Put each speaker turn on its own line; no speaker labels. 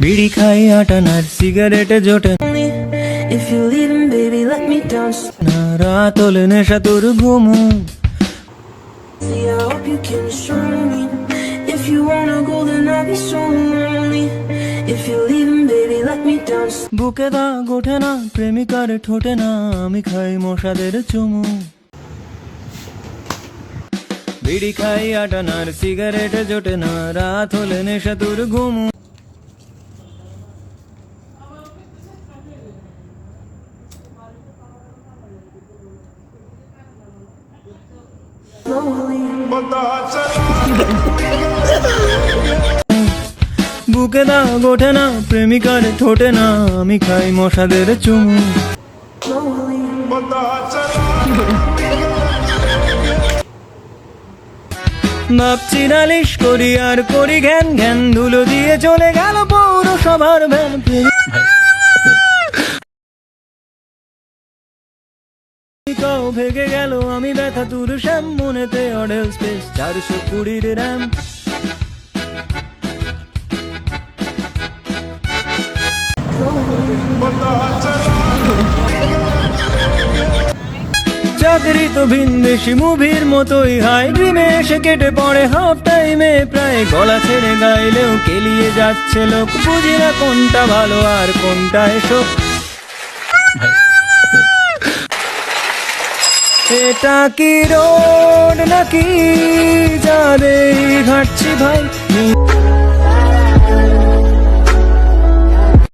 বিড়ি খাই আটানার সিগারেটে জোটে
If you're leaving, baby, let me down.
না, রাত হলে নেশা তোর ঘুমু।
See, I hope you can show me. If you wanna go, then I'll be so lonely. If you're leaving, baby, let me down.
বুকে দাগ ওঠে না, প্রেমিকার ঠোঁটে না, আমি খাই মশাদের চুমু। বিড়ি খাই আটানার সিগারেটে জোটে না, রাত হলে নেশা তোর ঘুমু। বুকে দাগ ওঠে না, প্রেমিকার ঠোঁটে না, আমি খাই মশাদের চুমু। ভাবছি নালিশ করি আর করি ঘ্যান ঘ্যান, ধুলো দিয়ে চলে গেল পৌরসভার ভ্যান। প্রেমিকাও ভেগে গেল, আমি ব্যথা তুর শ্যাম, মনেতে অডেল স্পেস 420 র্যাম। চাকরি তো ভিনদেশি মুভির মতোই হাই, ড্রিমে এসে কেটে পড়ে হাফ টাইমে প্রায়, গলা ছেড়ে গাইলেও কেলিয়ে যাচ্ছে লোক, বুঝি না কোনটা ভালো আর কোনটা এসব। এটা কি রোড নাকি যাদের ঘাটছি ভাই?